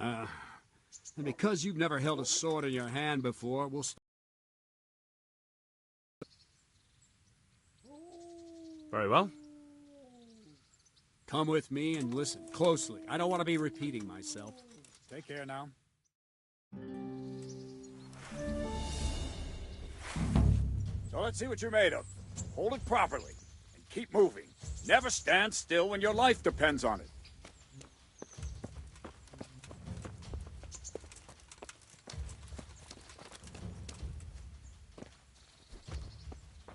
And because you've never held a sword in your hand before, we'll start. Very well. Come with me and listen closely. I don't want to be repeating myself. Take care now. So let's see what you're made of. Hold it properly and keep moving. Never stand still when your life depends on it.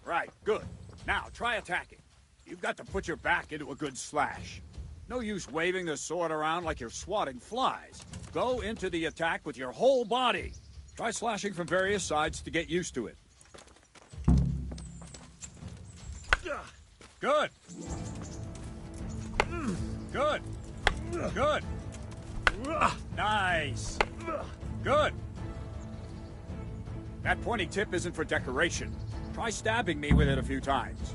Right, good. Now, try attacking. You've got to put your back into a good slash. No use waving the sword around like you're swatting flies. Go into the attack with your whole body. Try slashing from various sides to get used to it. Good. Good. Good. Nice. Good. That pointy tip isn't for decoration. Try stabbing me with it a few times.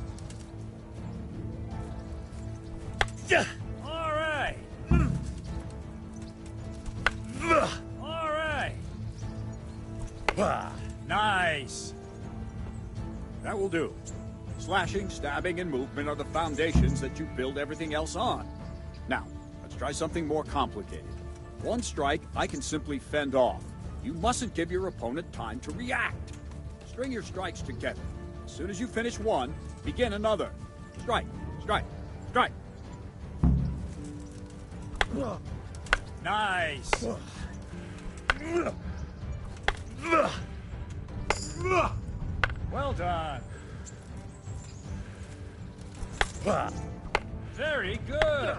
All right. All right. Nice. That will do. Slashing, stabbing, and movement are the foundations that you build everything else on. Now, let's try something more complicated. One strike, I can simply fend off. You mustn't give your opponent time to react. String your strikes together. As soon as you finish one, begin another. Strike, strike, strike. Nice. Well done. Very good.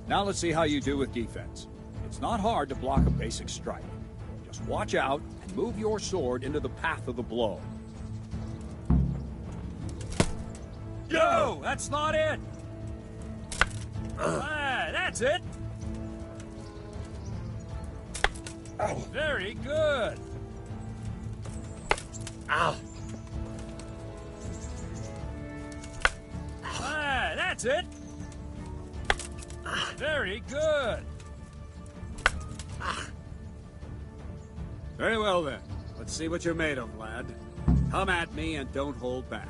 Now let's see how you do with defense. It's not hard to block a basic strike. Just watch out and move your sword into the path of the blow. Yo, that's not it. That's it. Very good. Ow. That's it. Very good. Very well, then. Let's see what you're made of, lad. Come at me and don't hold back.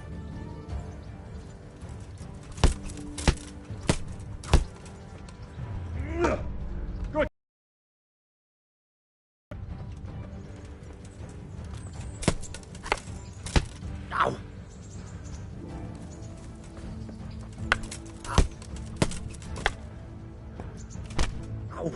Good. Ow. Ow.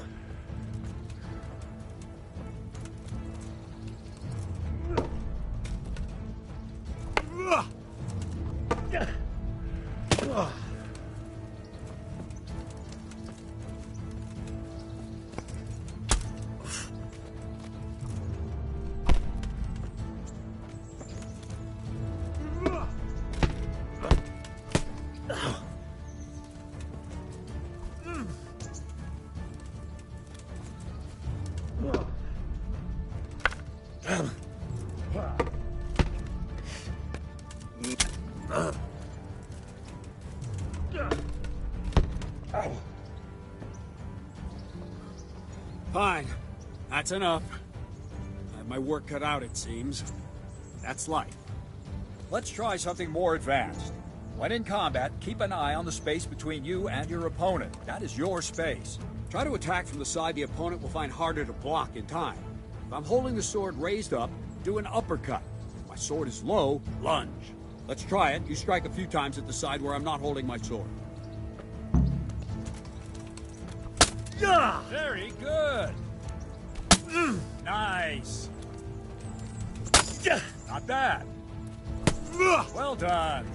Fine. That's enough. I have my work cut out, it seems. That's life. Let's try something more advanced. When in combat, keep an eye on the space between you and your opponent. That is your space. Try to attack from the side the opponent will find harder to block in time. If I'm holding the sword raised up, do an uppercut. If my sword is low, lunge. Let's try it. You strike a few times at the side where I'm not holding my sword. Very good. Nice. Not bad. Well done.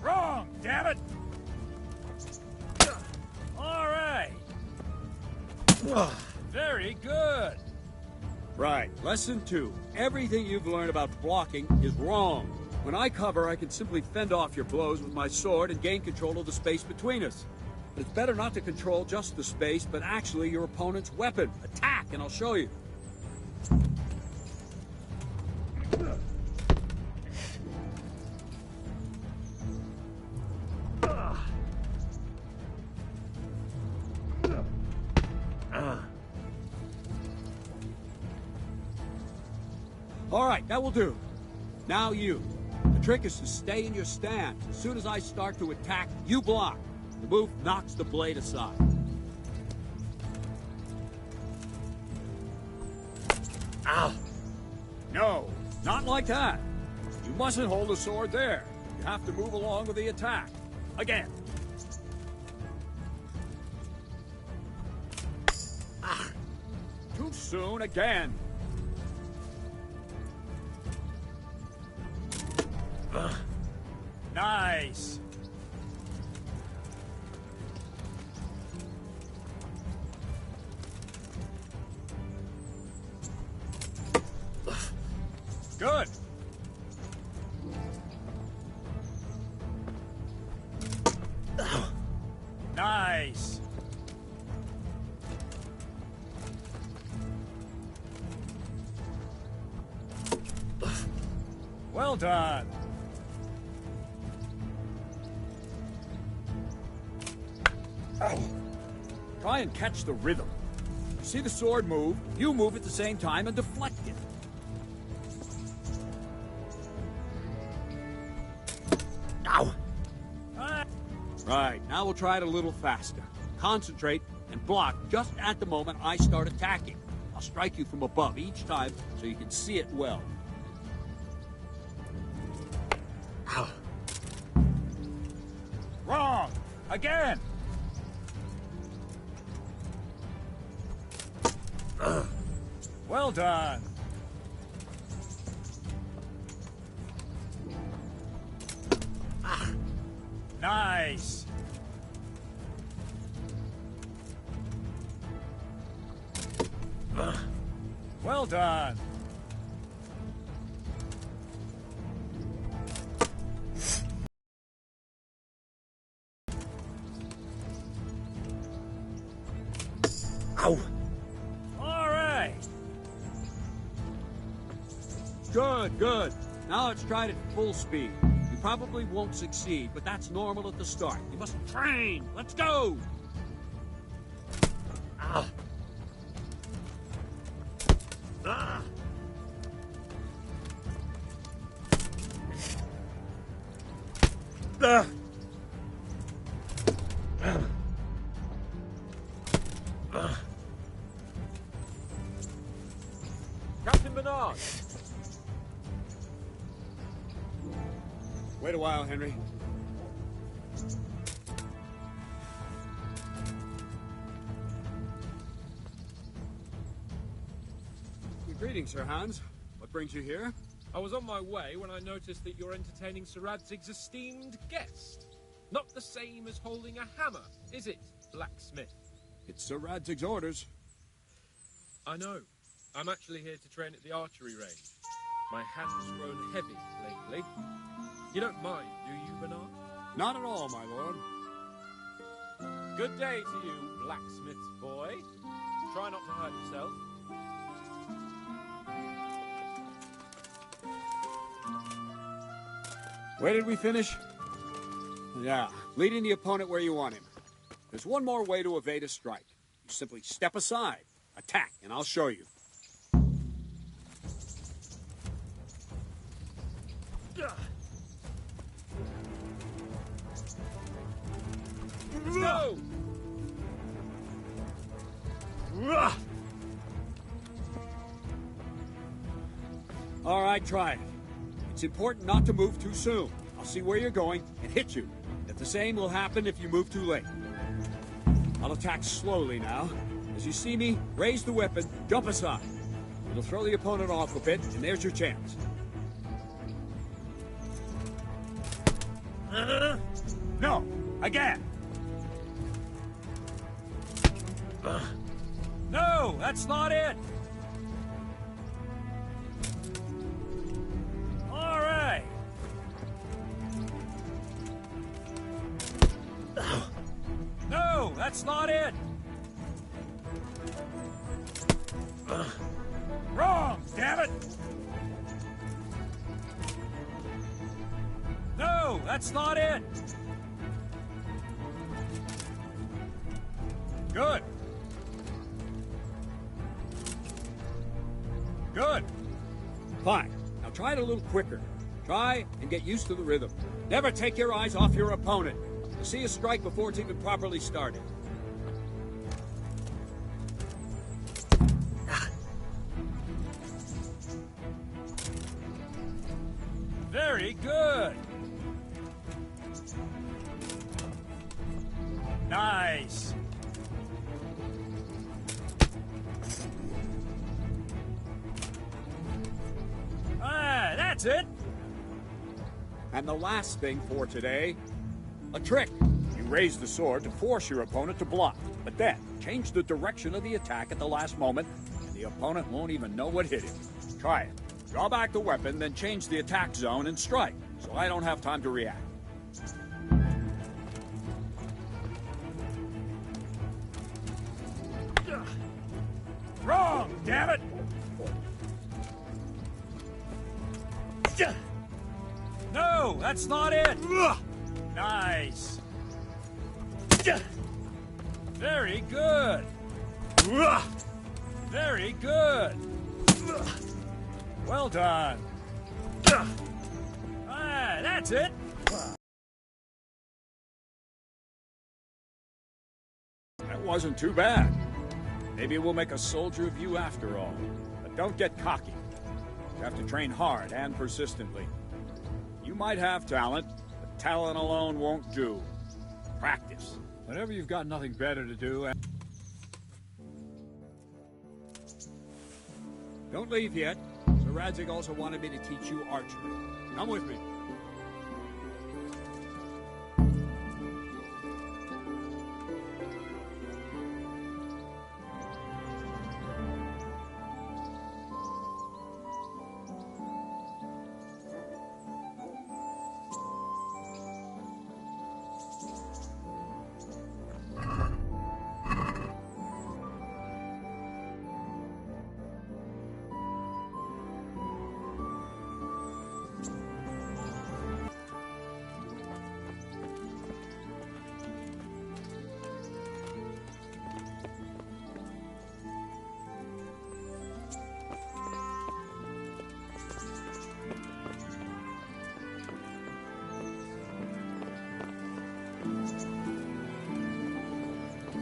Wrong, damn it. All right. Very good. Right. Lesson 2. Everything you've learned about blocking is wrong. When I cover, I can simply fend off your blows with my sword and gain control of the space between us. But it's better not to control just the space, but actually your opponent's weapon. Attack, and I'll show you. All right, that will do. Now you. The trick is to stay in your stance. As soon as I start to attack, you block. The move knocks the blade aside. Ow! No, not like that. You mustn't hold the sword there. You have to move along with the attack. Again. Ah! Too soon again. Nice. Good. Nice. Well done. Oh. Try and catch the rhythm. You see the sword move, you move at the same time and deflect it. Ow! Right, now we'll try it a little faster. Concentrate and block just at the moment I start attacking. I'll strike you from above each time so you can see it well. Ow. Wrong! Again! Well done. Ah. Nice. Well done. Ow. Good, good. Now let's try it at full speed. You probably won't succeed, but that's normal at the start. You must train. Let's go! Ah. Ah. Ah. Ah. Captain Bernard! Wait a while, Henry. Greetings, Sir Hans. What brings you here? I was on my way when I noticed that you're entertaining Sir Radzig's esteemed guest. Not the same as holding a hammer, is it, blacksmith? It's Sir Radzig's orders. I know. I'm actually here to train at the archery range. My hand's grown heavy lately. You don't mind, do you, Bernard? Not at all, my lord. Good day to you, blacksmith's boy. Try not to hurt yourself. Where did we finish? Yeah, leading the opponent where you want him. There's one more way to evade a strike. You simply step aside, attack, and I'll show you. No! All right, try it. It's important not to move too soon. I'll see where you're going and hit you. If the same will happen if you move too late. I'll attack slowly now. As you see me, raise the weapon, jump aside. It'll throw the opponent off a bit, and there's your chance. No! Again! No! That's not it! All right! No! That's not it! Wrong! Damn it! No! That's not it! Good. Good. Fine. Now try it a little quicker. Try and get used to the rhythm. Never take your eyes off your opponent. You see a strike before it's even properly started. Very good. Nice. That's it. And the last thing for today, a trick. You raise the sword to force your opponent to block, but then change the direction of the attack at the last moment, and the opponent won't even know what hit him. Try it. Draw back the weapon, then change the attack zone and strike, so I don't have time to react. Wrong, damn it! No, that's not it! Nice. Very good. Very good. Well done. That's it. That wasn't too bad. Maybe we'll make a soldier of you after all. But don't get cocky. You have to train hard and persistently. You might have talent, but talent alone won't do. Practice. Whenever you've got nothing better to do. Don't leave yet. Sir Radzig also wanted me to teach you archery. Come with me.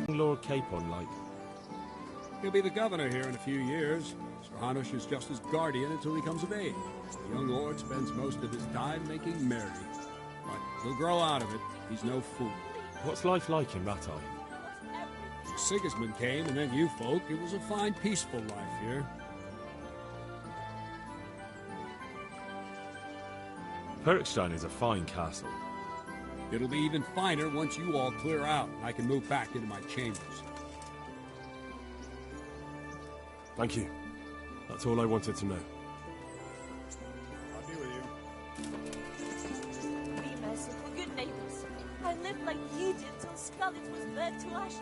Lord Capon like? He'll be the governor here in a few years. Sir Hanush is just his guardian until he comes of age. The young lord spends most of his time making merry. But he'll grow out of it. He's no fool. What's life like in Rattay? Sigismund came, and then you folk. It was a fine, peaceful life here. Perkstein is a fine castle. It'll be even finer once you all clear out, and I can move back into my chambers. Thank you. That's all I wanted to know. I'll be with you. Be merciful, good neighbors. I lived like you did till Scarlet was burnt to ashes.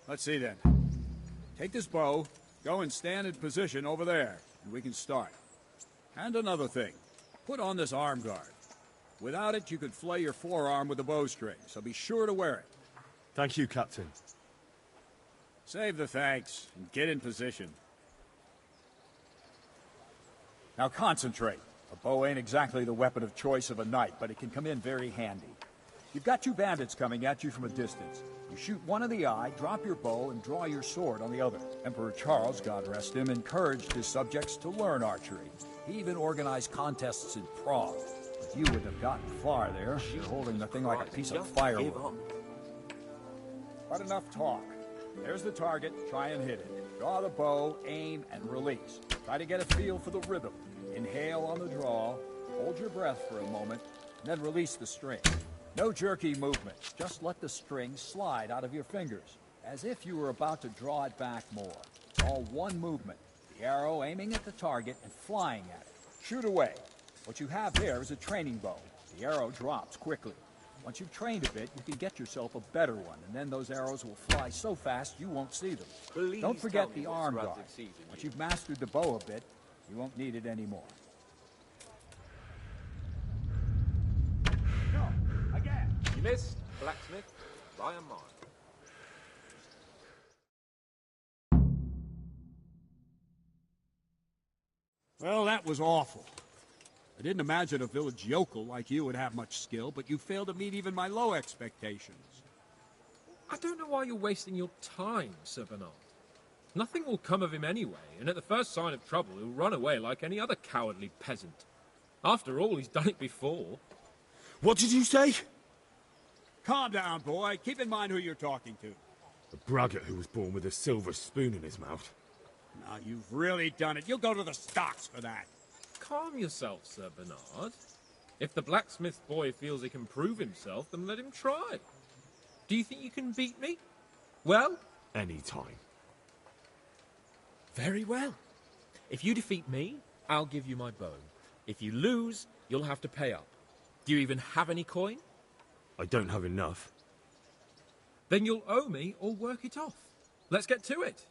Let's see then. Take this bow, go and stand in position over there, and we can start. And another thing, put on this arm guard. Without it, you could flay your forearm with a bowstring, so be sure to wear it. Thank you, Captain. Save the thanks, and get in position. Now concentrate. A bow ain't exactly the weapon of choice of a knight, but it can come in very handy. You've got two bandits coming at you from a distance. You shoot one in the eye, drop your bow, and draw your sword on the other. Emperor Charles, God rest him, encouraged his subjects to learn archery. He even organized contests in Prague. But you wouldn't have gotten far there. You're holding the thing like a piece of firewood. But enough talk. There's the target. Try and hit it. Draw the bow, aim, and release. Try to get a feel for the rhythm. Inhale on the draw, hold your breath for a moment, and then release the string. No jerky movement, just let the string slide out of your fingers, as if you were about to draw it back more. It's all one movement, the arrow aiming at the target and flying at it. Shoot away. What you have there is a training bow. The arrow drops quickly. Once you've trained a bit, you can get yourself a better one, and then those arrows will fly so fast you won't see them. Please Don't forget tell me the what arm Rudd guard. succeeds in Once you. you've mastered the bow a bit, you won't need it anymore. No, again. You missed, blacksmith, by a mile. Well, that was awful. I didn't imagine a village yokel like you would have much skill, but you failed to meet even my low expectations. I don't know why you're wasting your time, Sir Bernard. Nothing will come of him anyway, and at the first sign of trouble, he'll run away like any other cowardly peasant. After all, he's done it before. What did you say? Calm down, boy. Keep in mind who you're talking to. A braggart who was born with a silver spoon in his mouth. Now, you've really done it. You'll go to the stocks for that. Calm yourself, Sir Bernard. If the blacksmith boy feels he can prove himself, then let him try. Do you think you can beat me? Well? Any time. Very well. If you defeat me, I'll give you my bow. If you lose, you'll have to pay up. Do you even have any coin? I don't have enough. Then you'll owe me or work it off. Let's get to it.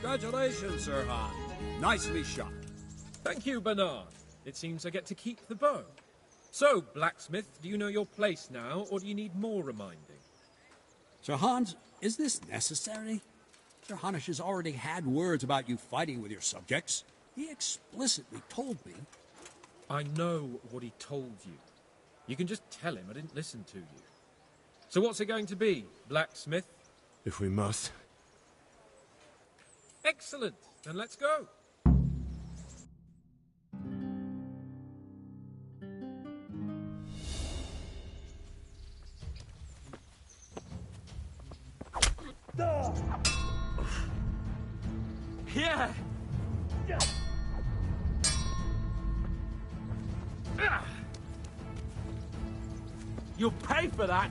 Congratulations, Sir Han. Nicely shot. Thank you, Bernard. It seems I get to keep the bow. So, blacksmith, do you know your place now, or do you need more reminding? Sir Hans, is this necessary? Sir Hanish has already had words about you fighting with your subjects. He explicitly told me. I know what he told you. You can just tell him I didn't listen to you. So what's it going to be, blacksmith? If we must. Excellent. Then let's go. Yeah! You'll pay for that!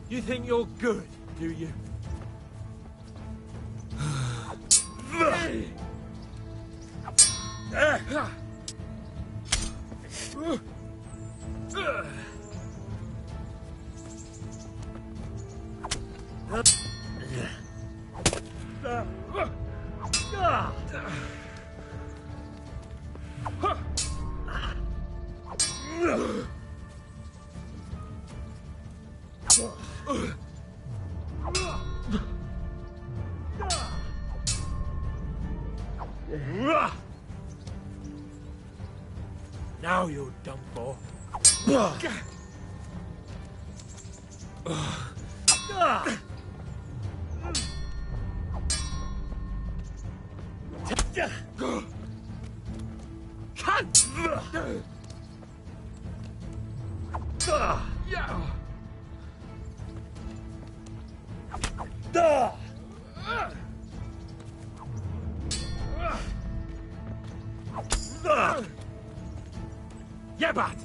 You think you're good, do you? Now you're done for. Yebat!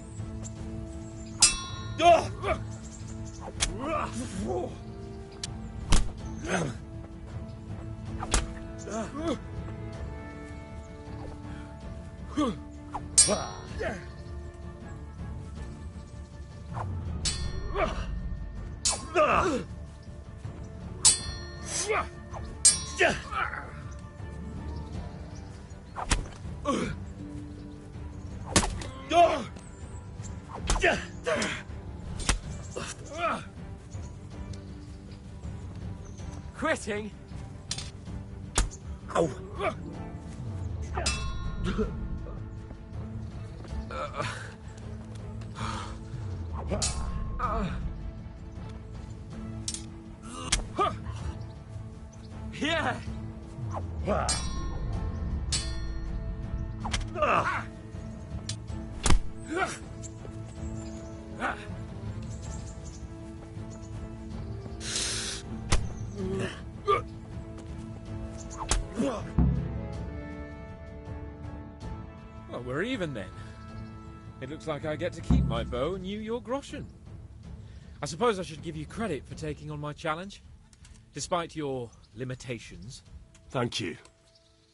Quitting? Oh. Yeah. Well, we're even then. It looks like I get to keep my bow and you your groschen. I suppose I should give you credit for taking on my challenge, despite your limitations. Thank you,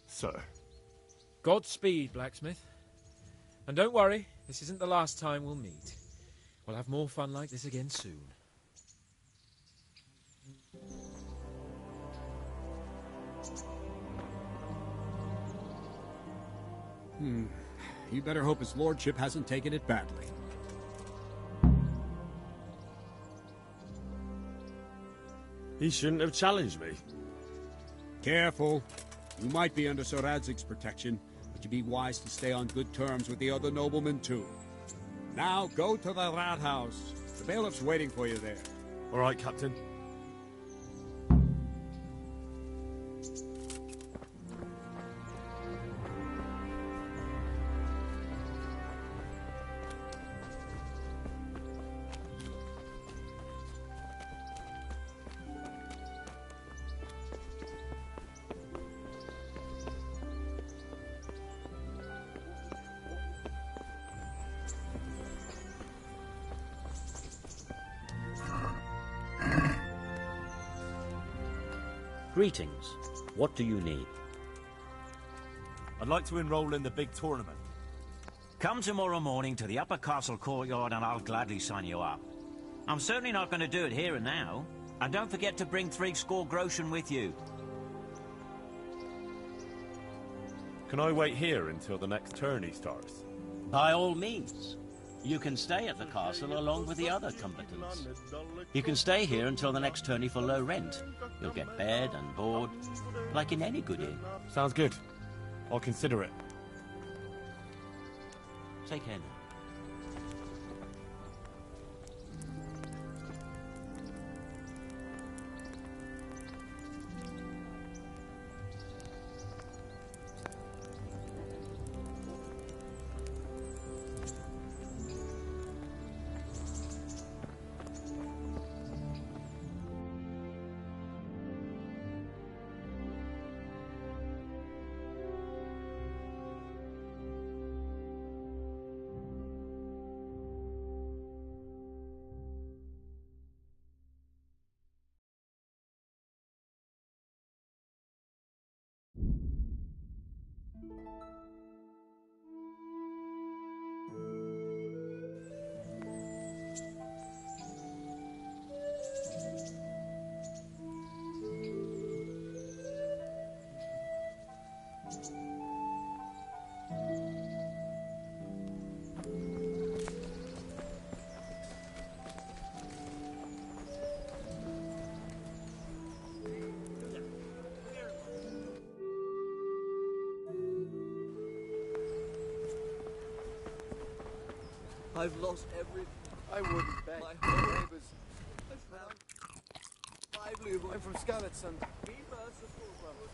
sir. Godspeed, blacksmith. And don't worry, this isn't the last time we'll meet. We'll have more fun like this again soon. You better hope his lordship hasn't taken it badly. He shouldn't have challenged me. Careful. You might be under Sir Radzig's protection, but you'd be wise to stay on good terms with the other noblemen too. Now go to the rat house. The bailiff's waiting for you there. All right, Captain. Greetings. What do you need? I'd like to enroll in the big tournament. Come tomorrow morning to the upper castle courtyard and I'll gladly sign you up. I'm certainly not going to do it here and now. And don't forget to bring 3 score groschen with you. Can I wait here until the next tourney starts? By all means. You can stay at the castle along with the other combatants. You can stay here until the next tourney for low rent. You'll get bed and board, like in any good inn. Sounds good. I'll consider it. Take care now. I've lost everything. I wouldn't bet. My whole neighbors. I'm from Skalitz and... Be merciful, brother.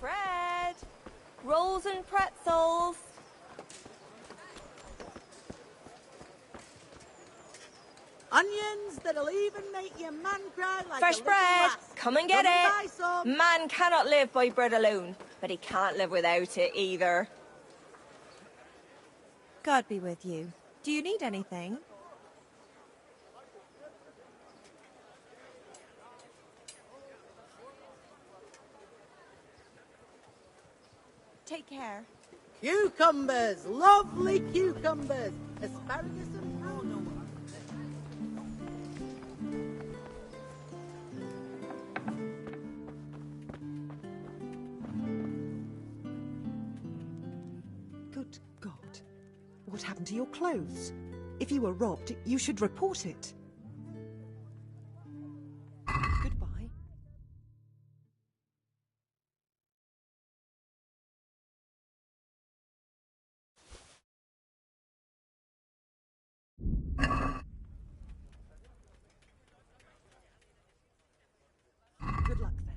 Fred! Rolls and pretzels. Onions that'll even make your man cry like Fresh a bread. lass. Come and get Come and it. buy some. Man cannot live by bread alone, but he can't live without it either. God be with you. Do you need anything? Take care. Cucumbers, lovely cucumbers. Asparagus and prawn. Good God. What happened to your clothes? If you were robbed, you should report it. Goodbye. Good luck then.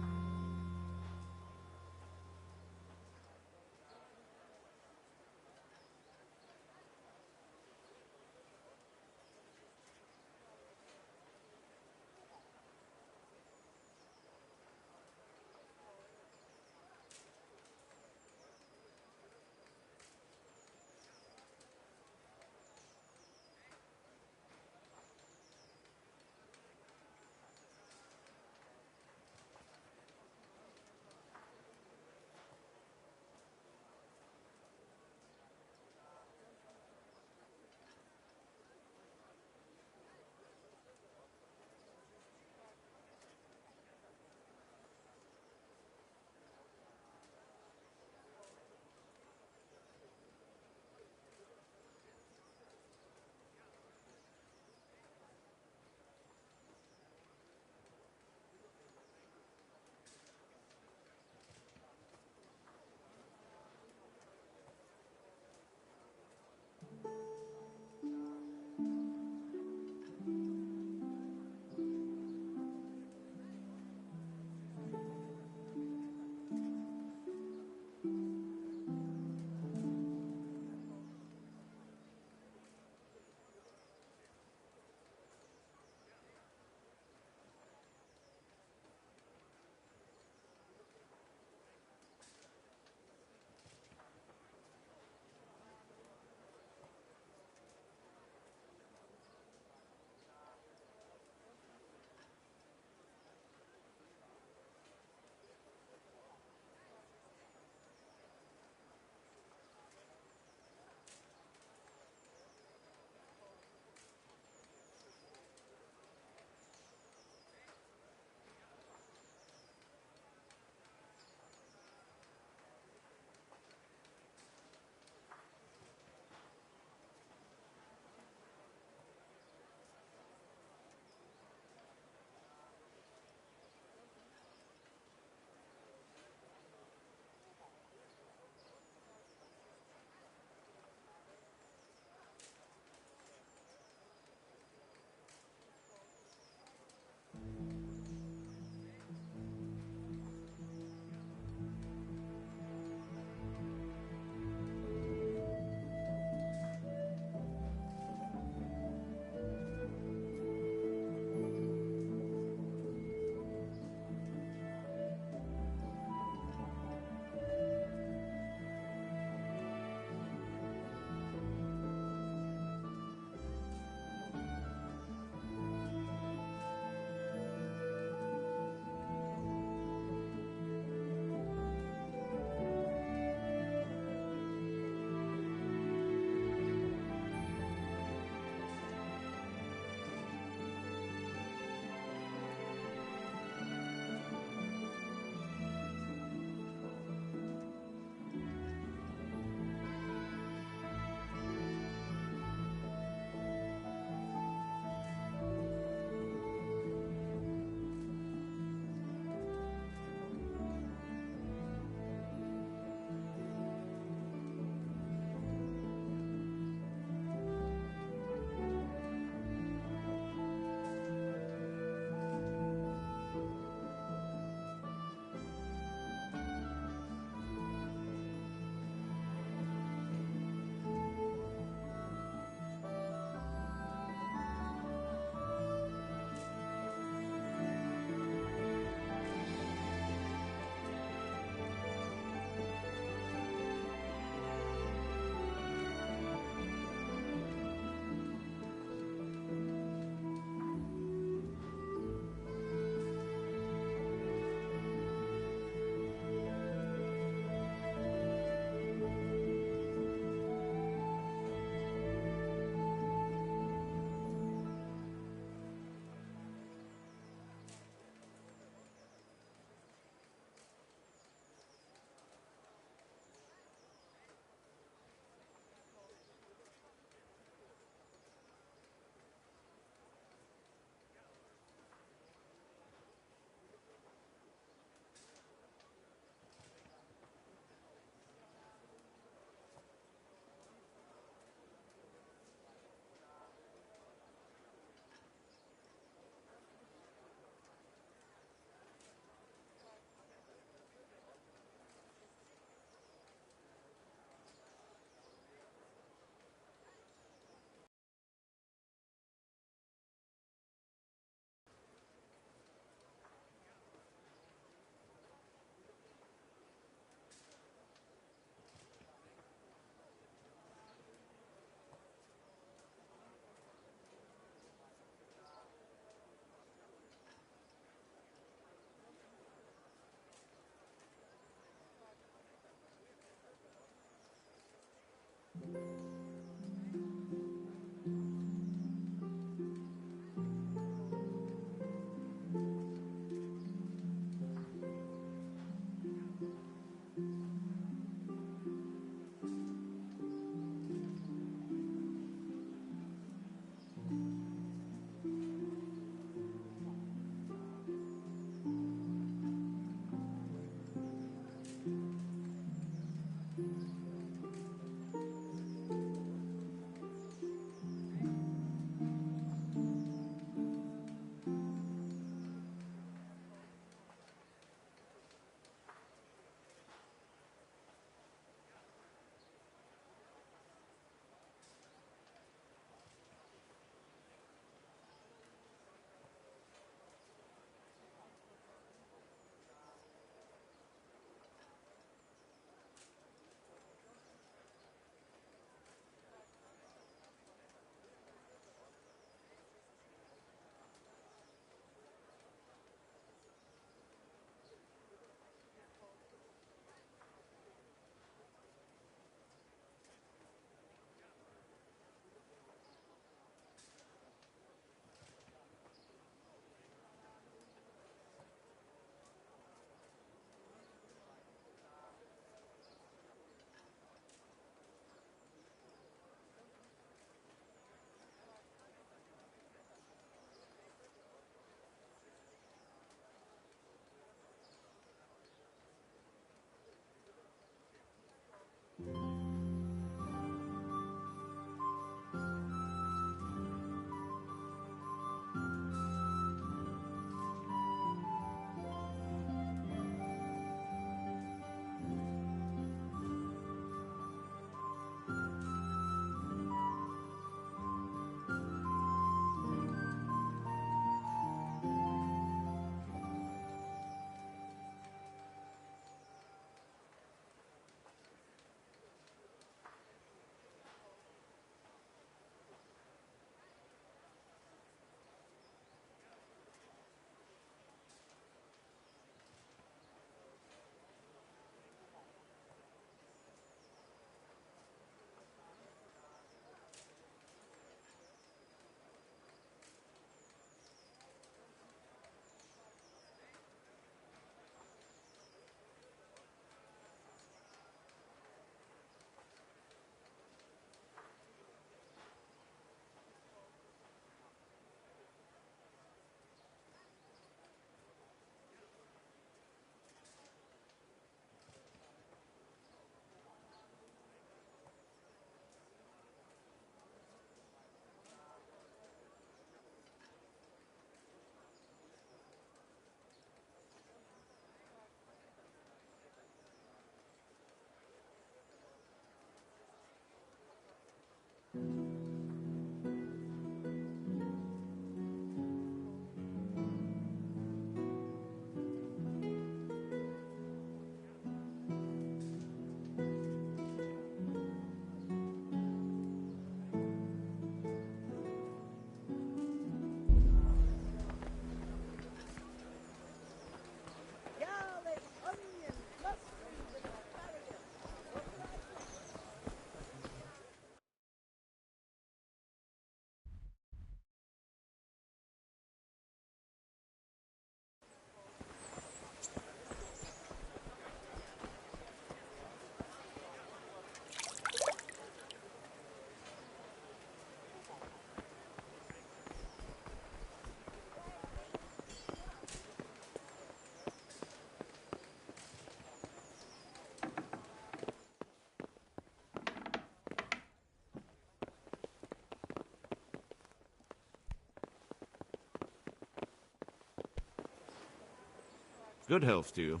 Good health to you.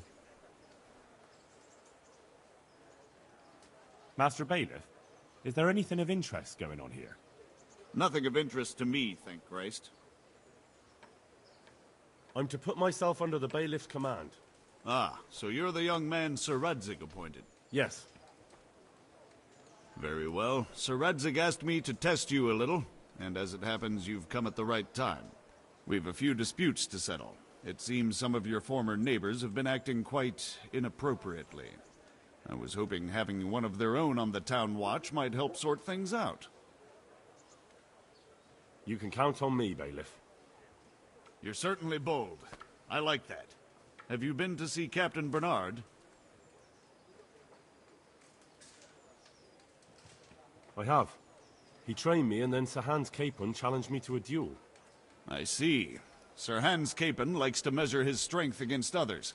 Master Bailiff, is there anything of interest going on here? Nothing of interest to me, thank Christ. I'm to put myself under the bailiff's command. Ah, so you're the young man Sir Radzig appointed? Yes. Very well. Sir Radzig asked me to test you a little, and as it happens, you've come at the right time. We've a few disputes to settle. It seems some of your former neighbors have been acting quite inappropriately. I was hoping having one of their own on the town watch might help sort things out. You can count on me, Bailiff. You're certainly bold. I like that. Have you been to see Captain Bernard? I have. He trained me, and then Sir Hans Capon challenged me to a duel. I see. Sir Hans Capon likes to measure his strength against others.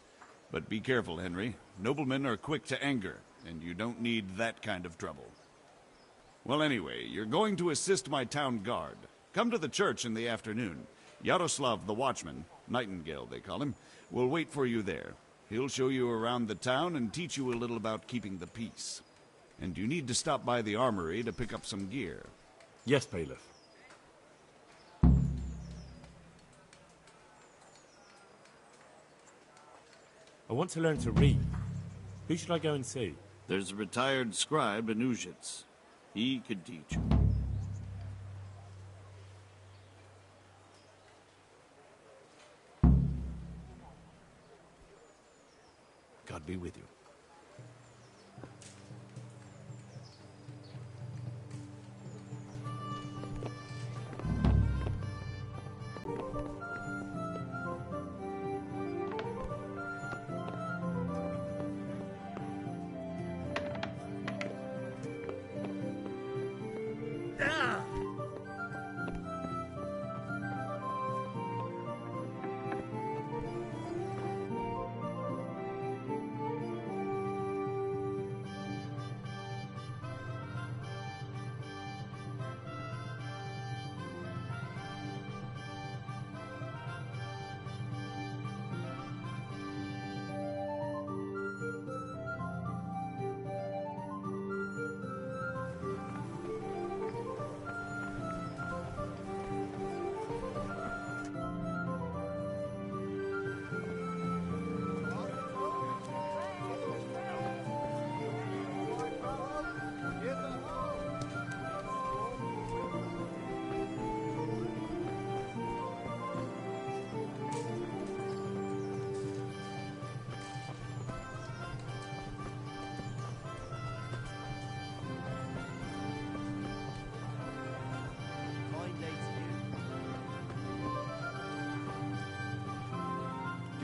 But be careful, Henry. Noblemen are quick to anger, and you don't need that kind of trouble. Well, anyway, you're going to assist my town guard. Come to the church in the afternoon. Yaroslav the watchman, Nightingale they call him, will wait for you there. He'll show you around the town and teach you a little about keeping the peace. And you need to stop by the armory to pick up some gear. Yes, Bailiff. I want to learn to read. Who should I go and see? There's a retired scribe in Uzhitz. He could teach you. God be with you.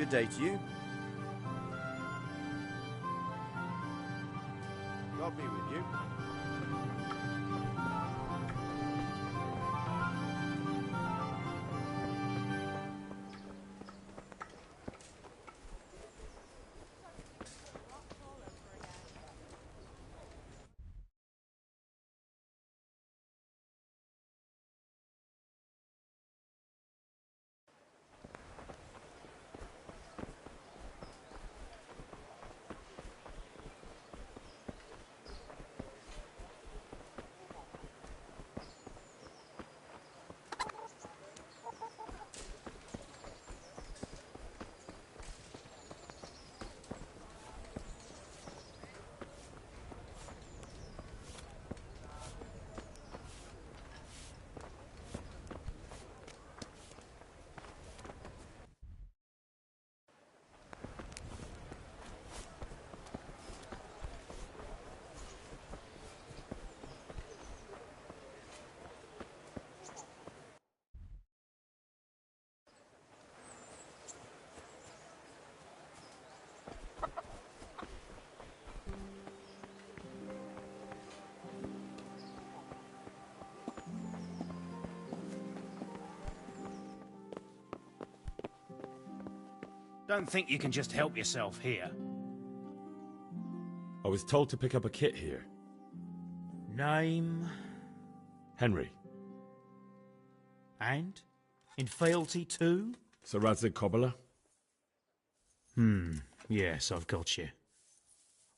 Good day to you. God be with you. Don't think you can just help yourself here. I was told to pick up a kit here. Name? Henry. And? In fealty too? Sir Radzig Kobyla. Yes, I've got you.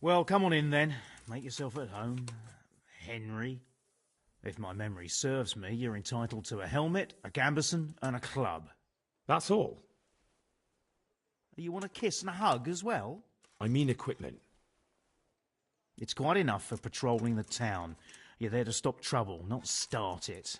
Well, come on in then. Make yourself at home, Henry. If my memory serves me, you're entitled to a helmet, a gambeson, and a club. That's all? You want a kiss and a hug as well? I mean equipment. It's quite enough for patrolling the town. You're there to stop trouble, not start it.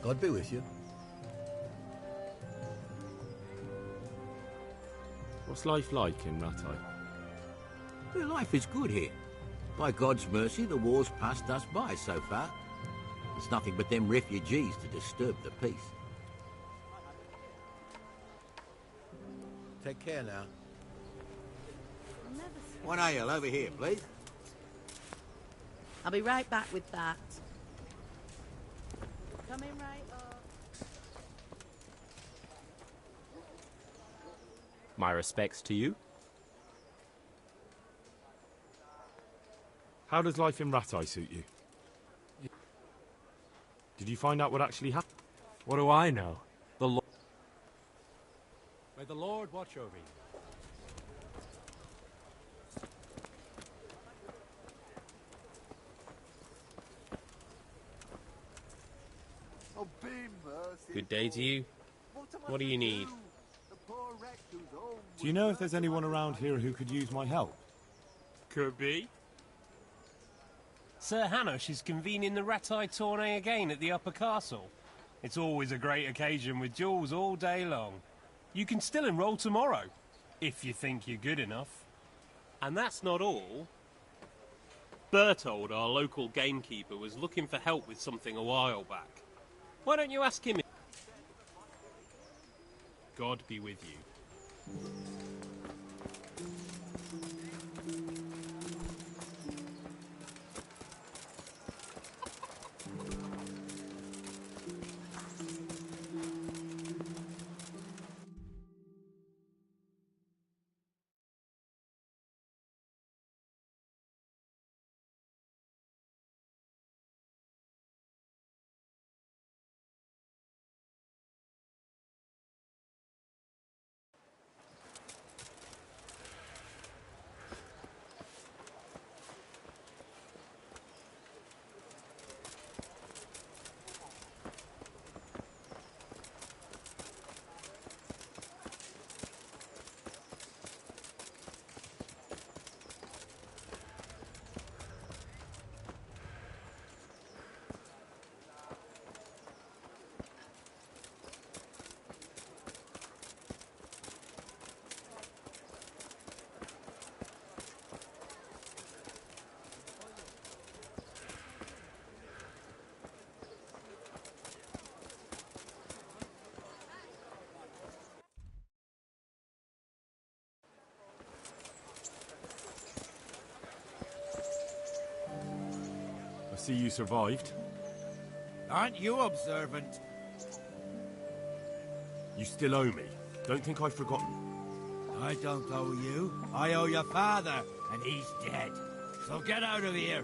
God be with you. What's life like in Rattay? Well, life is good here. By God's mercy, the war's passed us by so far. There's nothing but them refugees to disturb the peace. Take care now. One ale over here, please. I'll be right back with that. Coming right up. My respects to you. How does life in Rattay suit you? Did you find out what actually happened? What do I know? May the Lord watch over you. Oh, be merciful. Good day to you. What do you need? Do you know if there's anyone around here who could use my help? Could be. Sir Hanush is convening the Rattay tourney again at the Upper Castle. It's always a great occasion with duels all day long. You can still enroll tomorrow, if you think you're good enough. And that's not all. Bertold, our local gamekeeper, was looking for help with something a while back. Why don't you ask him? God be with you. see you survived. Aren't you observant? You still owe me. Don't think I've forgotten. I don't owe you. I owe your father, and he's dead. So get out of here.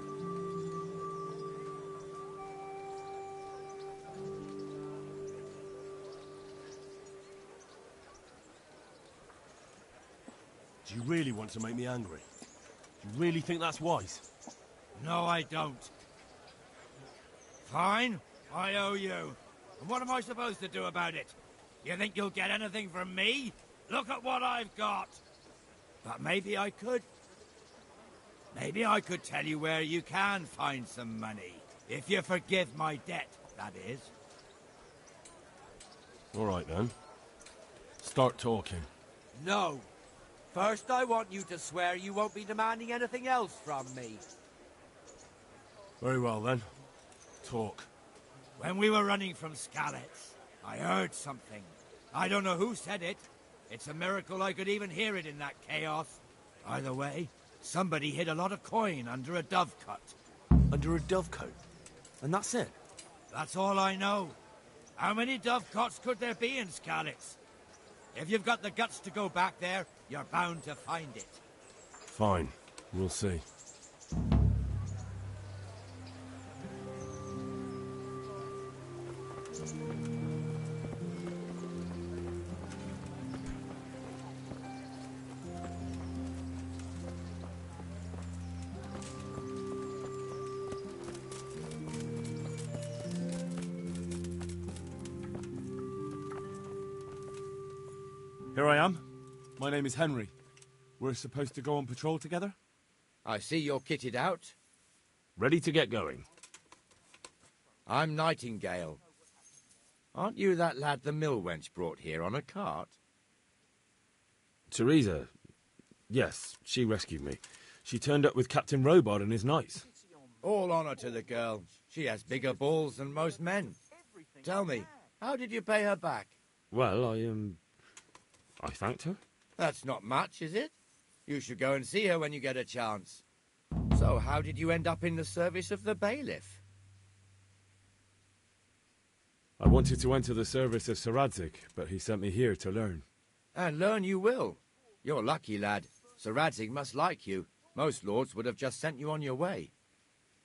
Do you really want to make me angry? Do you really think that's wise? No, I don't. Fine, I owe you. And what am I supposed to do about it? You think you'll get anything from me? Look at what I've got. But maybe I could. Maybe I could tell you where you can find some money. If you forgive my debt, that is. All right, then. Start talking. No. First, I want you to swear you won't be demanding anything else from me. Very well, then. Talk. When we were running from Skalitz, I heard something. I don't know who said it. It's a miracle I could even hear it in that chaos. Either way, somebody hid a lot of coin under a dovecote. Under a dovecote? And that's it? That's all I know. How many dovecotes could there be in Skalitz? If you've got the guts to go back there, you're bound to find it. Fine. We'll see. Here I am. My name is Henry. We're supposed to go on patrol together? I see you're kitted out. Ready to get going. I'm Nightingale. Aren't you that lad the mill wench brought here on a cart? Teresa. Yes, she rescued me. She turned up with Captain Robard and his knights. All honour to the girl. She has bigger balls than most men. Tell me, how did you pay her back? Well, I thanked her. That's not much, is it? You should go and see her when you get a chance. So, how did you end up in the service of the bailiff? I wanted to enter the service of Sir Radzig, but he sent me here to learn. And learn you will. You're lucky, lad. Sir Radzig must like you. Most lords would have just sent you on your way.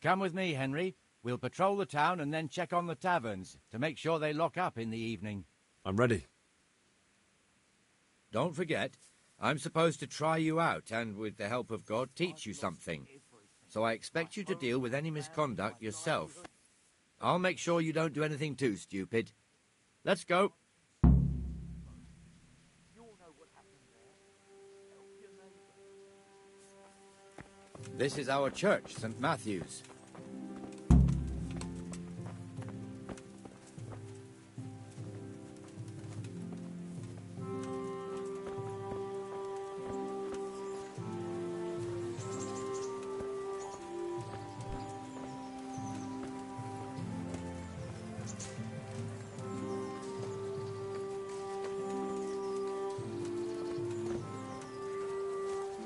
Come with me, Henry. We'll patrol the town and then check on the taverns to make sure they lock up in the evening. I'm ready. Don't forget, I'm supposed to try you out and, with the help of God, teach you something. So I expect you to deal with any misconduct yourself. I'll make sure you don't do anything too stupid. Let's go. This is our church, St. Matthew's.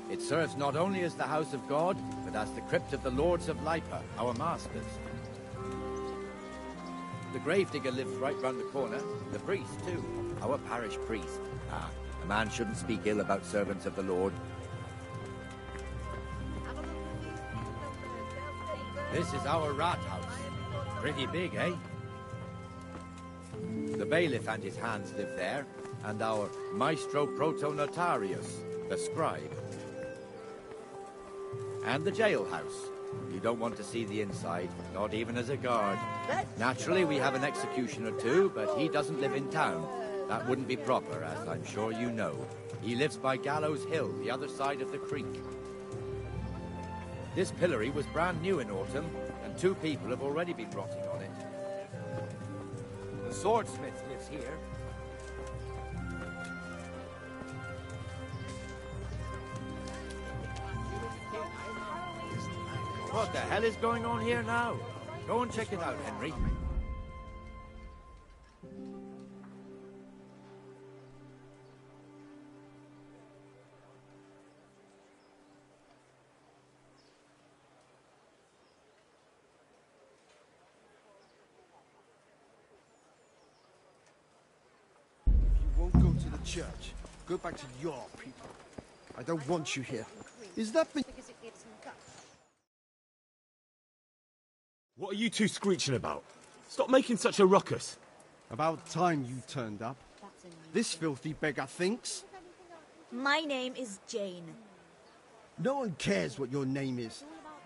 It serves not only as the house of God, but as the crypt of the Lords of Lipa, our masters. The gravedigger lives right round the corner. The priest, too. Our parish priest. Ah, a man shouldn't speak ill about servants of the Lord. This is our rat house. Pretty big, eh? The bailiff and his hands live there, and our maestro protonotarius, the scribe. And the jailhouse. You don't want to see the inside, not even as a guard. Naturally, we have an executioner too, but he doesn't live in town. That wouldn't be proper, as I'm sure you know. He lives by Gallows Hill, the other side of the creek. This pillory was brand new in autumn, and 2 people have already been rotting on it. The swordsmith lives here. What the hell is going on here now? Go and check it out, Henry. church. Go back to your people. I don't want you here. Is that the... What are you two screeching about? Stop making such a ruckus. About time you turned up. This filthy beggar thinks. My name is Jane. No one cares what your name is.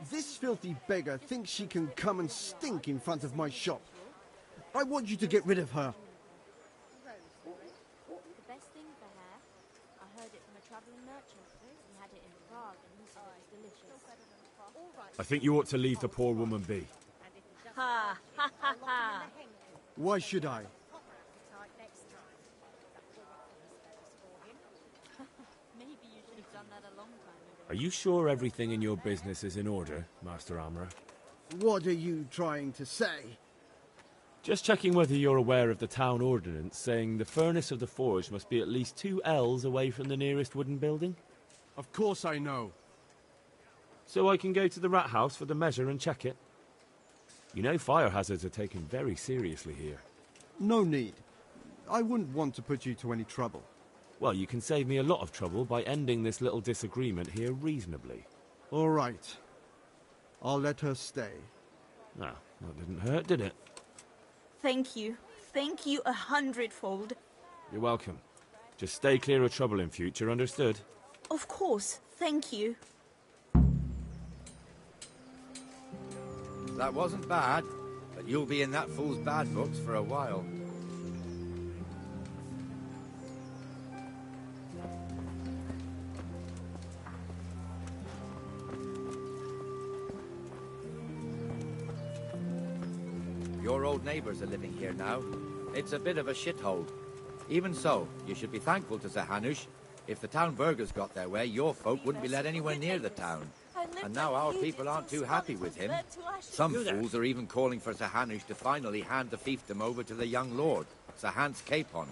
This filthy beggar thinks she can come and stink in front of my shop. I want you to get rid of her. The best thing for hair, I heard it from a travelling merchant. He had it in Prague and he said it was delicious. I think you ought to leave the poor woman be. Ha ha ha ha. Why should I? Maybe you should have done that a long time ago. Are you sure everything in your business is in order, Master Armourer? What are you trying to say? Just checking whether you're aware of the town ordinance saying the furnace of the forge must be at least 2 ells away from the nearest wooden building. Of course I know. So I can go to the rat house for the measure and check it. You know fire hazards are taken very seriously here. No need. I wouldn't want to put you to any trouble. Well, you can save me a lot of trouble by ending this little disagreement here reasonably. All right. I'll let her stay. Ah, that didn't hurt, did it? Thank you. Thank you 100-fold. You're welcome. Just stay clear of trouble in future, understood? Of course. Thank you. That wasn't bad, but you'll be in that fool's bad books for a while. Your old neighbours are living here now. It's a bit of a shithole. Even so, you should be thankful to Sir Hanush. If the town burghers got their way, your folk wouldn't be let anywhere near the town. And now our people aren't too happy with him. Some fools are even calling for Sir Hanush to finally hand the fiefdom over to the young lord, Sir Hans Capon.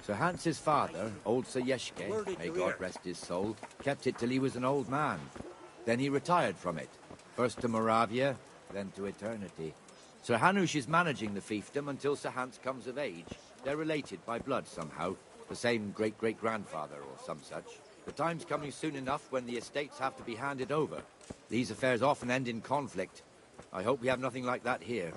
Sir Hans's father, old Sir Yeshke, may God rest his soul, kept it till he was an old man. Then he retired from it, first to Moravia, then to eternity. Sir Hanush is managing the fiefdom until Sir Hans comes of age. They're related by blood somehow, the same great-great-grandfather or some such. The time's coming soon enough when the estates have to be handed over. These affairs often end in conflict. I hope we have nothing like that here.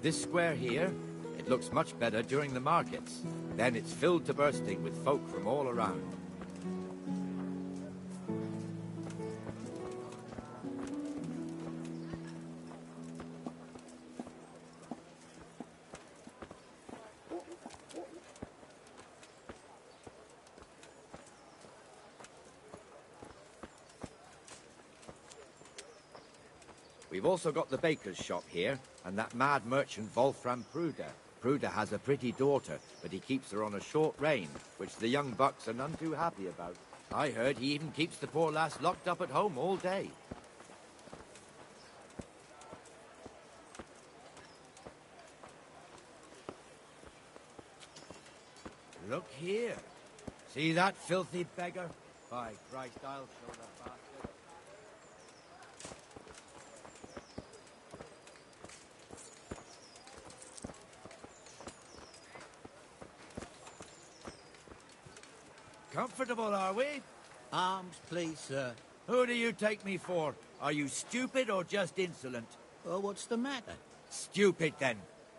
This square here, it looks much better during the markets. Then it's filled to bursting with folk from all around. We've also got the baker's shop here, and that mad merchant Wolfram Pruder. Pruder has a pretty daughter, but he keeps her on a short rein, which the young bucks are none too happy about. I heard he even keeps the poor lass locked up at home all day. Look here. See that filthy beggar? By Christ, I'll show the bastard. Comfortable, are we? Arms, please, sir. Who do you take me for? Are you stupid or just insolent? Well, what's the matter? Stupid, then.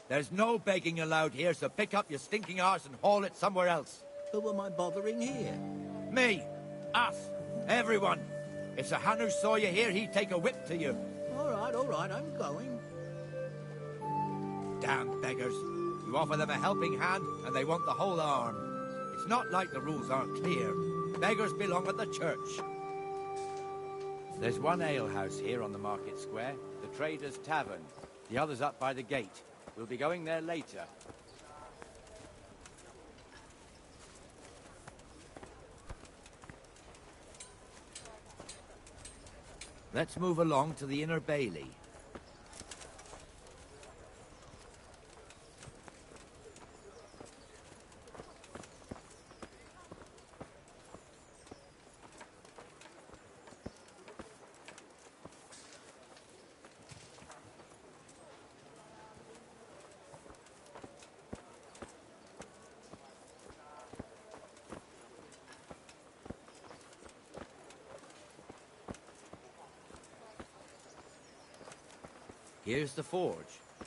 There's no begging allowed here, so pick up your stinking arse and haul it somewhere else. Who am I bothering here? Me. Us. Everyone. If Sir Hanush saw you here, he'd take a whip to you. All right, I'm going. Damn beggars. You offer them a helping hand, and they want the whole arm. It's not like the rules aren't clear. Beggars belong at the church. There's one alehouse here on the market square, the Trader's Tavern. The other's up by the gate. We'll be going there later. Let's move along to the Inner Bailey. Here's the forge.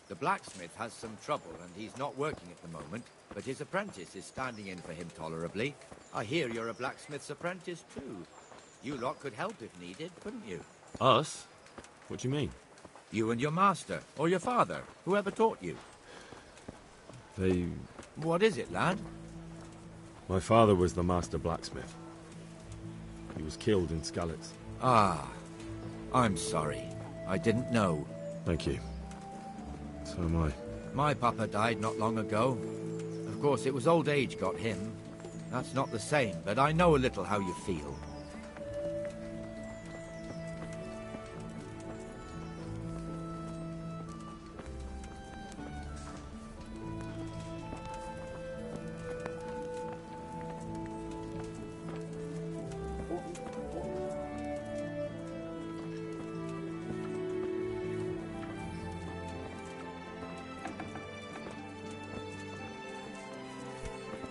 The blacksmith has some trouble and he's not working at the moment, but his apprentice is standing in for him tolerably. I hear you're a blacksmith's apprentice too. You lot could help if needed, couldn't you? Us? What do you mean? You and your master, or your father, whoever taught you. They... What is it, lad? My father was the master blacksmith. He was killed in Skalitz. Ah, I'm sorry. I didn't know. Thank you. So am I. My papa died not long ago. Of course, it was old age got him. That's not the same, but I know a little how you feel.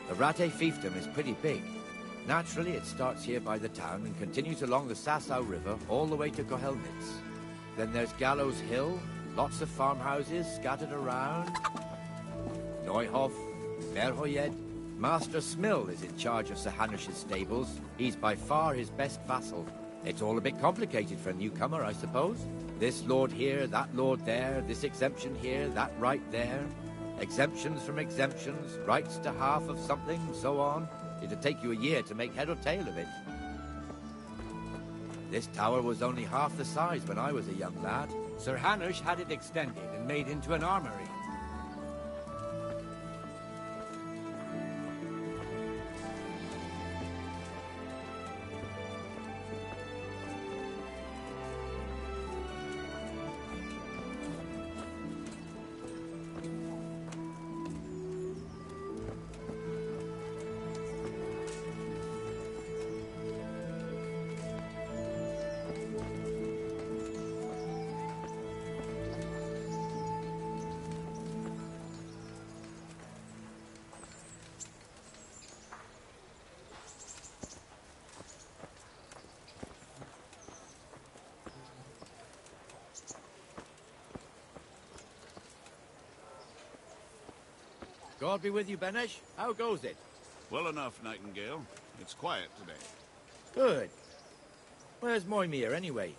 The Rate fiefdom is pretty big. Naturally, it starts here by the town and continues along the Sasau River all the way to Kohelnitz. Then there's Gallows Hill, lots of farmhouses scattered around. Neuhof, Verhoyed. Master Smill is in charge of Sir Hanush's stables. He's by far his best vassal. It's all a bit complicated for a newcomer, I suppose. This lord here, that lord there, this exemption here, that right there. Exemptions from exemptions, rights to half of something, so on. It'd take you a year to make head or tail of it. This tower was only half the size when I was a young lad. Sir Hanush had it extended and made into an armory. God be with you, Benesh. How goes it? Well enough, Nightingale. It's quiet today. Good. Where's Moimir, anyway?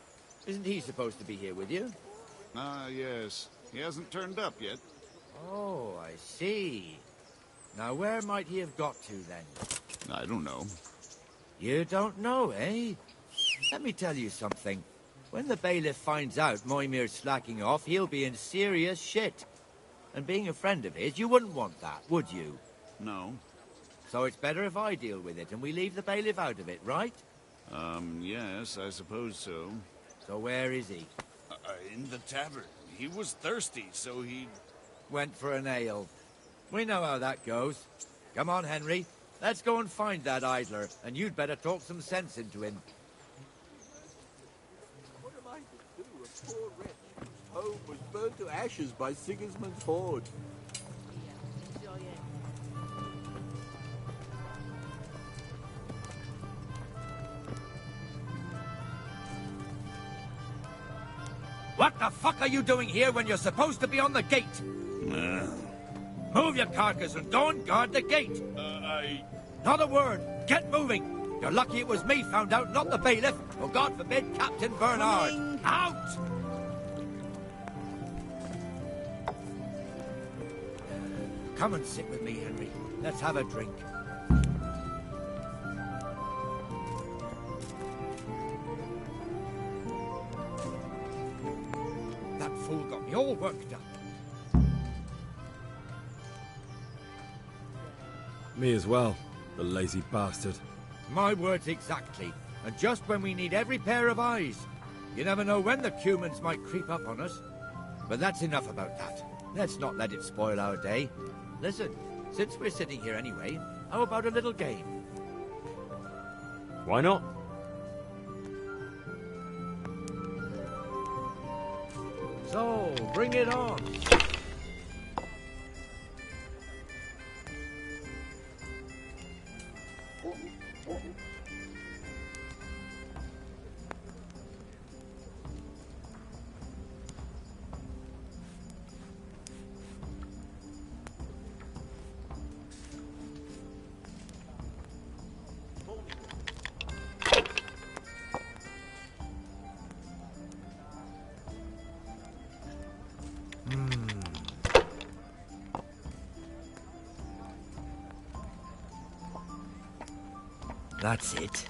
Isn't he supposed to be here with you? Ah, yes. He hasn't turned up yet. Oh, I see. Now, where might he have got to, then? I don't know. You don't know, eh? Let me tell you something. When the bailiff finds out Moimir's slacking off, he'll be in serious shit. And being a friend of his, you wouldn't want that, would you? No. So it's better if I deal with it and we leave the bailiff out of it, right? Yes, I suppose so. So where is he? In the tavern. He was thirsty, so he... Went for an ale. We know how that goes. Come on, Henry. Let's go and find that idler, and you'd better talk some sense into him. What am I to do? A poor wretch whose home was burned to ashes by Sigismund's horde. What the fuck are you doing here when you're supposed to be on the gate? Move your carcass and don't guard the gate. Not a word. Get moving. You're lucky it was me found out, not the bailiff, or God forbid, Captain Bernard. Out! Come and sit with me, Henry. Let's have a drink. That fool got me all worked up. Me as well, the lazy bastard. My words exactly. And just when we need every pair of eyes. You never know when the humans might creep up on us. But that's enough about that. Let's not let it spoil our day. Listen, since we're sitting here anyway, how about a little game? Why not? So, bring it on. That's it.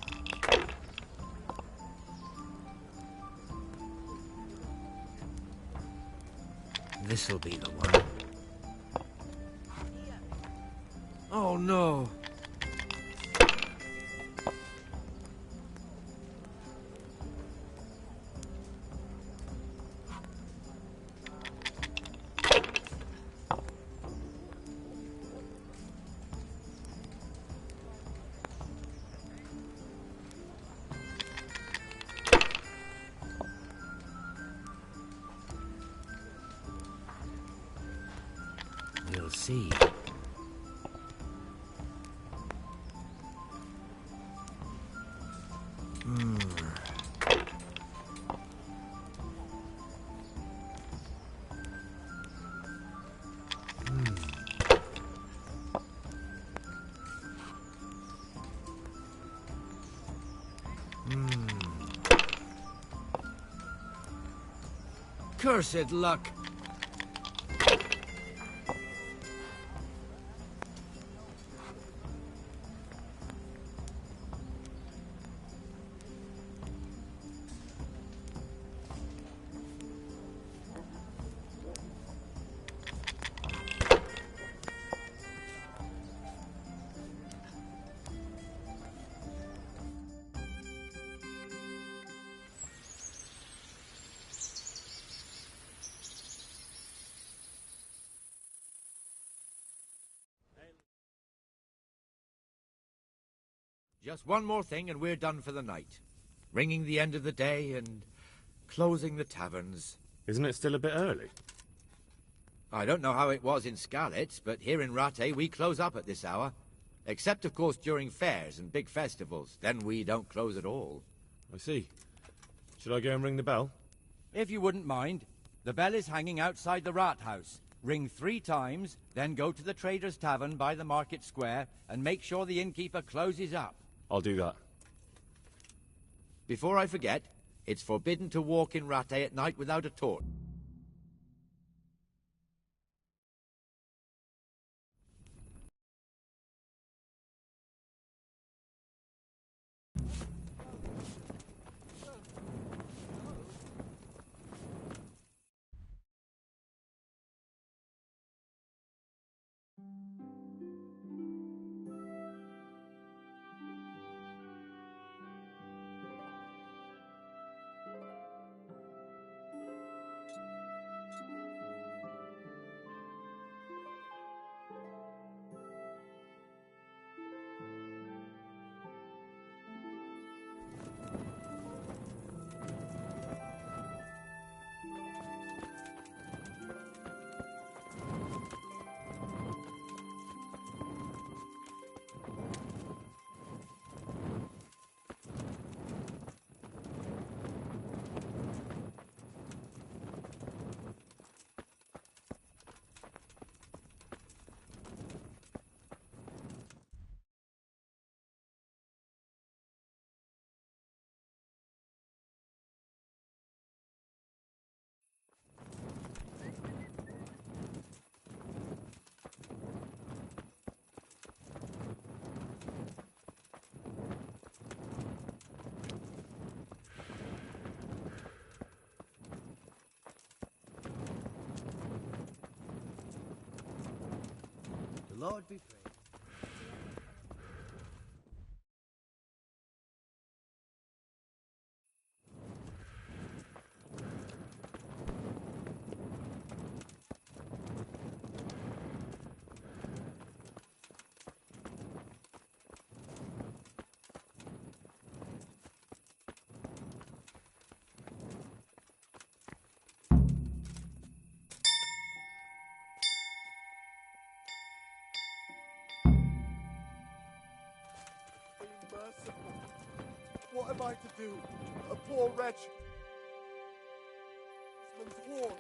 This'll be the one. Oh no! We'll see. Cursed luck! Just one more thing and we're done for the night. Ringing the end of the day and closing the taverns. Isn't it still a bit early? I don't know how it was in Scarlet, but here in Rattay we close up at this hour. Except, of course, during fairs and big festivals. Then we don't close at all. I see. Should I go and ring the bell? If you wouldn't mind. The bell is hanging outside the Rat House. Ring 3 times, then go to the Trader's Tavern by the Market Square and make sure the innkeeper closes up. I'll do that. Before I forget, it's forbidden to walk in Rattay at night without a torch. Lord be praised. What am I to do? A poor wretch. Sworn.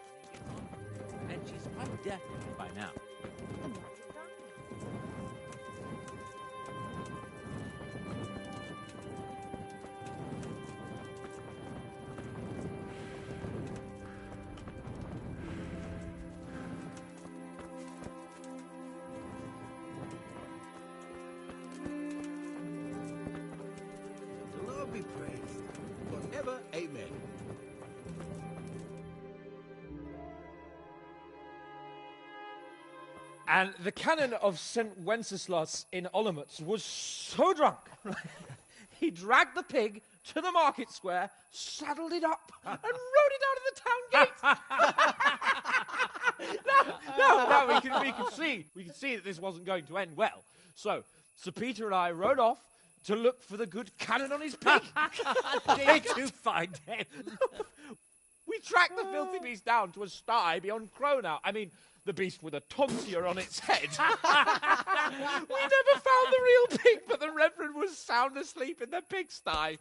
And she's quite definitely by now. The Lord be praised. Forever, amen. And the canon of St. Wenceslas in Olomouc was so drunk, he dragged the pig to the market square, saddled it up, and rode it out of the town gate. No, we could see that this wasn't going to end well. So, Sir Peter and I rode off to look for the good canon on his pig. Did you find him? We tracked the filthy beast down to a sty beyond Cronau. I mean, the beast with a tonsure on its head. We never found the real pig, but the Reverend was sound asleep in the pigsty.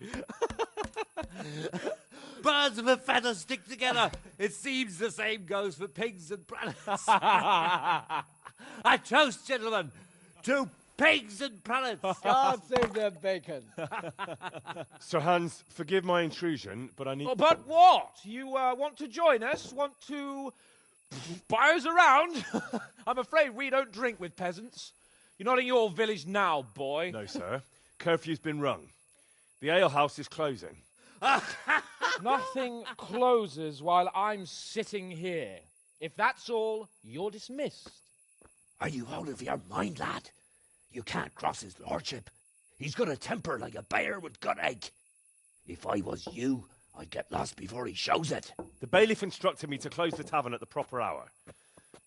Birds of a feather stick together. It seems the same goes for pigs and planets. I toast, gentlemen, to pigs and planets. God save the bacon. Sir Hans, forgive my intrusion, but I need... Oh, but what? You want to join us? Want to buy us around? I'm afraid we don't drink with peasants. You're not in your village now, boy. No, sir. Curfew's been rung. The alehouse is closing. Nothing closes while I'm sitting here. If that's all, you're dismissed. Are you out of your mind, lad? You can't cross his lordship. He's got a temper like a bear with gut ache. If I was you, I'd get lost before he shows it. The bailiff instructed me to close the tavern at the proper hour.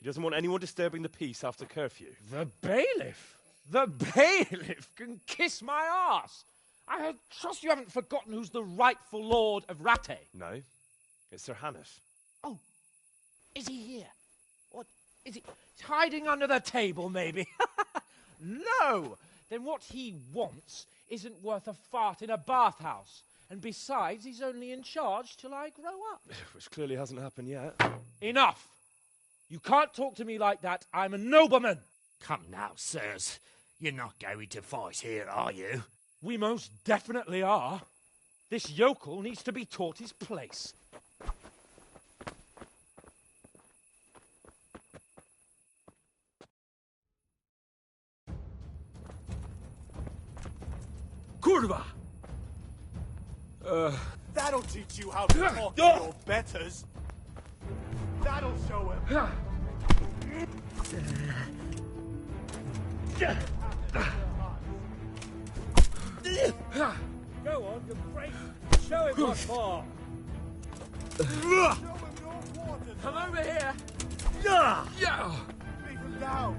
He doesn't want anyone disturbing the peace after curfew. The bailiff? The bailiff can kiss my arse. I trust you haven't forgotten who's the rightful lord of Rattay. No, it's Sir Hannes. Oh, is he here? What, is he he's hiding under the table, maybe? No! Then what he wants isn't worth a fart in a bathhouse. And besides, he's only in charge till I grow up. Which clearly hasn't happened yet. Enough! You can't talk to me like that. I'm a nobleman. Come now, sirs. You're not going to fight here, are you? We most definitely are. This yokel needs to be taught his place. Kurwa! That'll teach you how to talk to your betters. That'll show him. Go on, you break. Show him what for. Come over here. Yeah. Leave him down.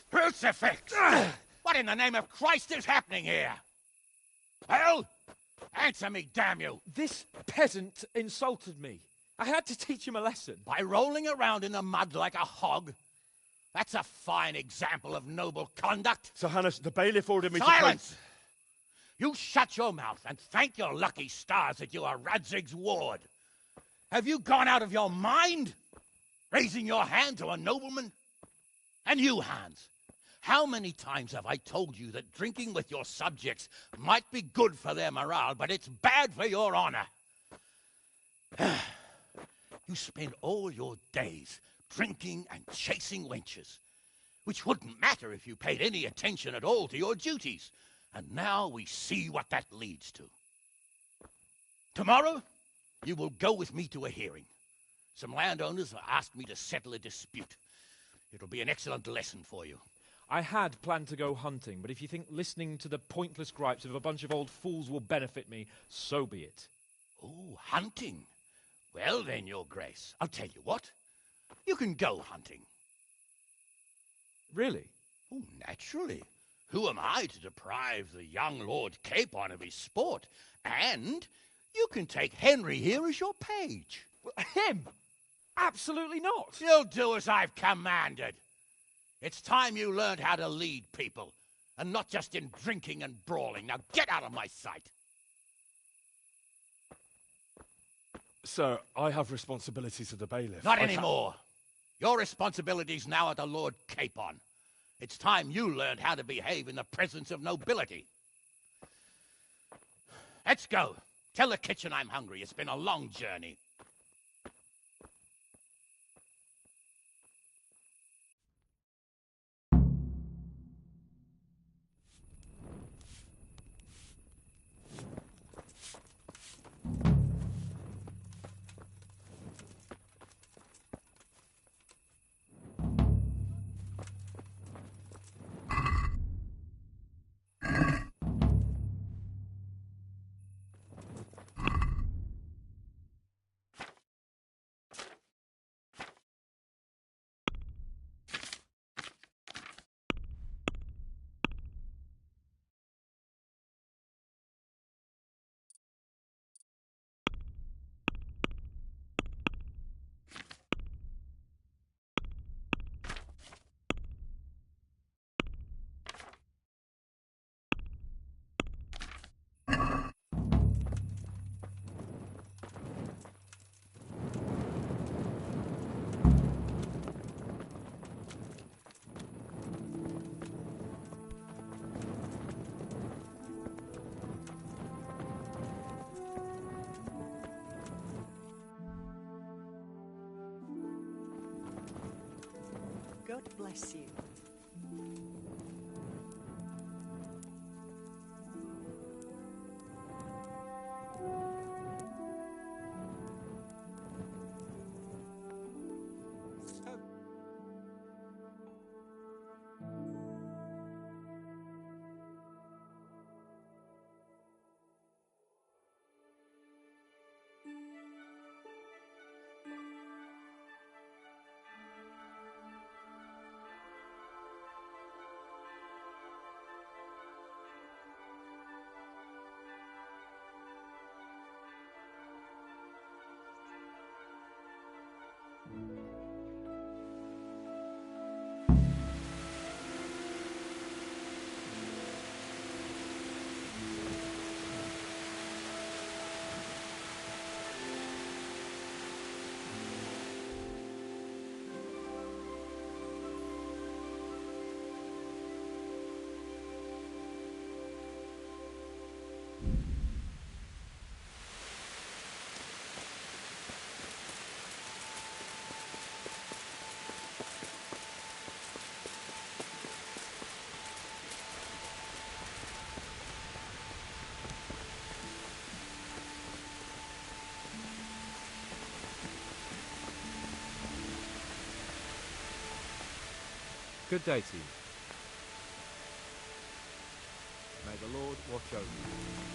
Crucifix! What in the name of Christ is happening here? Well, answer me, damn you! This peasant insulted me. I had to teach him a lesson. By rolling around in the mud like a hog? That's a fine example of noble conduct. Sir Hannes, the bailiff ordered me Silence! You shut your mouth and thank your lucky stars that you are Radzig's ward. Have you gone out of your mind? Raising your hand to a nobleman? And you, Hans, how many times have I told you that drinking with your subjects might be good for their morale, but it's bad for your honor? You spend all your days drinking and chasing wenches, which wouldn't matter if you paid any attention at all to your duties. And now we see what that leads to. Tomorrow, you will go with me to a hearing. Some landowners have asked me to settle a dispute. It'll be an excellent lesson for you. I had planned to go hunting, but if you think listening to the pointless gripes of a bunch of old fools will benefit me, so be it. Oh, hunting? Well then, Your Grace, I'll tell you what. You can go hunting. Really? Oh, naturally. Who am I to deprive the young Lord Capon of his sport? And you can take Henry here as your page. Him? Absolutely not. You'll do as I've commanded. It's time you learned how to lead people, and not just in drinking and brawling. Now get out of my sight. Sir, I have responsibilities of the bailiff. Not anymore. Your responsibilities now are the Lord Capon. It's time you learned how to behave in the presence of nobility. Let's go. Tell the kitchen I'm hungry. It's been a long journey. God bless you. Good day to you. May the Lord watch over you.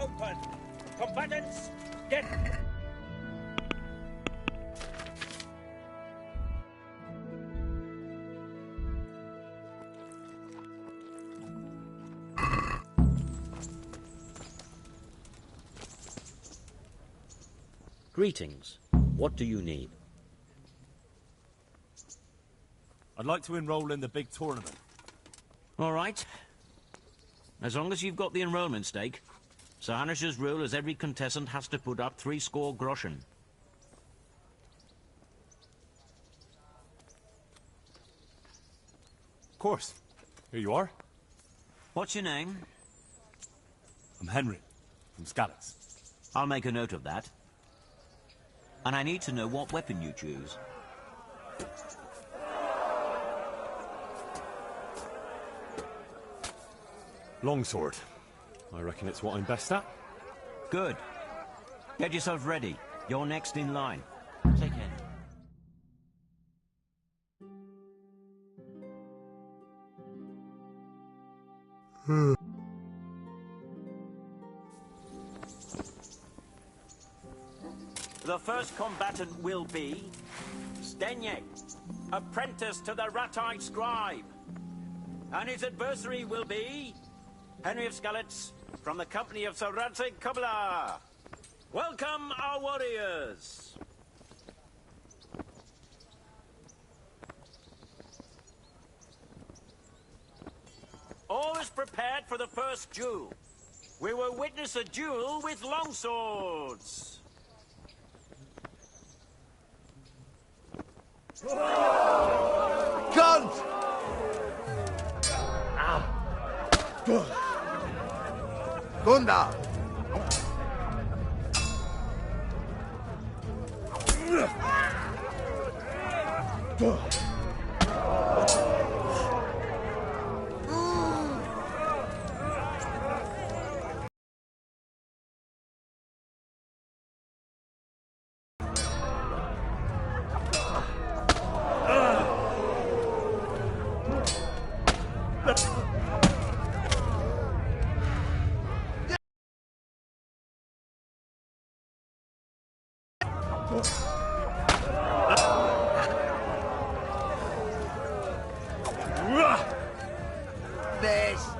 Open! Combatants, get... Greetings. What do you need? I'd like to enroll in the big tournament. All right. As long as you've got the enrollment stake. Sir Hanish's rule is every contestant has to put up 60 groschen. Of course. Here you are. What's your name? I'm Henry, from Scallops. I'll make a note of that. And I need to know what weapon you choose. Longsword. I reckon it's what I'm best at. Good. Get yourself ready. You're next in line. Take care. The first combatant will be Stenyek, apprentice to the Ratai scribe. And his adversary will be Henry of Skalitz from the company of Sir Radzig Kobyla. Welcome, our warriors. All is prepared for the first duel. We will witness a duel with longswords. Guns! Gunda! Best.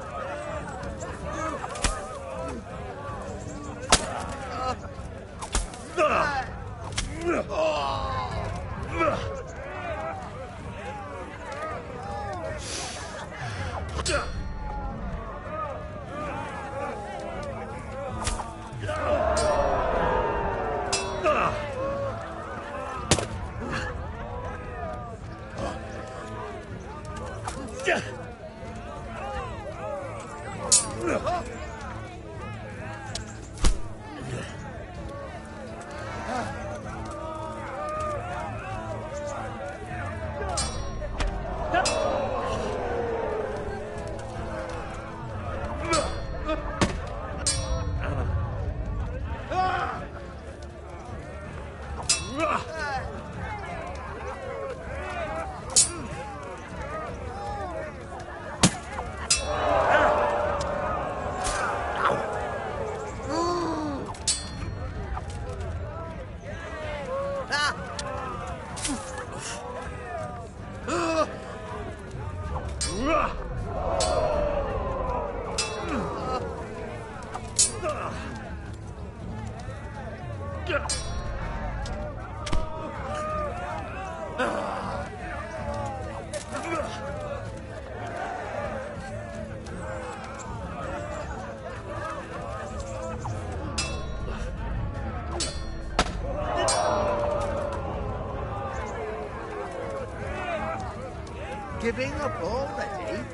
Giving up already?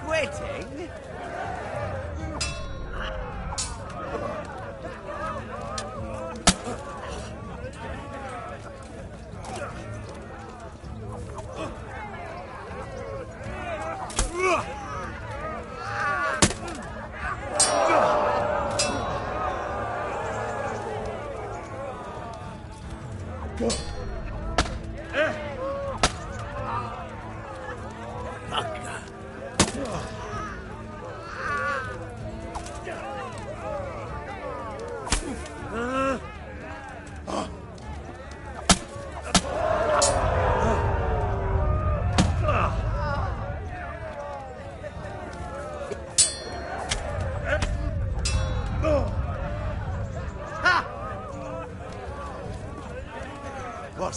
Quitting? Ah!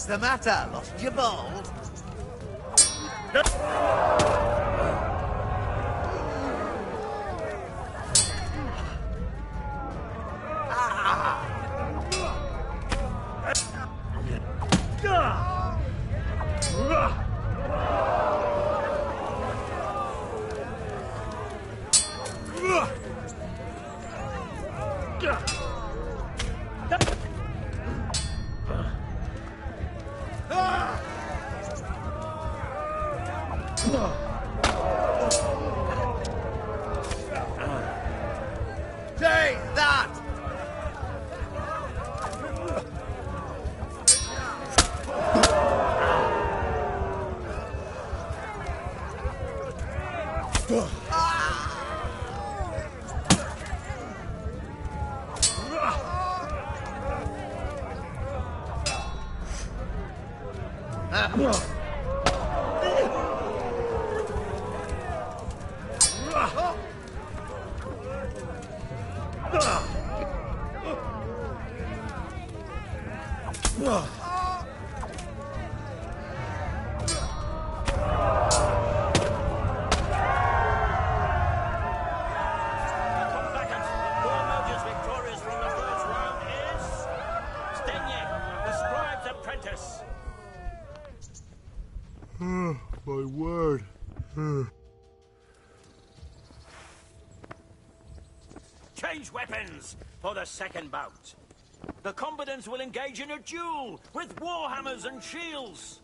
What's the matter? Lost your balls? Take that! My word. Change weapons for the second bout. The combatants will engage in a duel with warhammers and shields.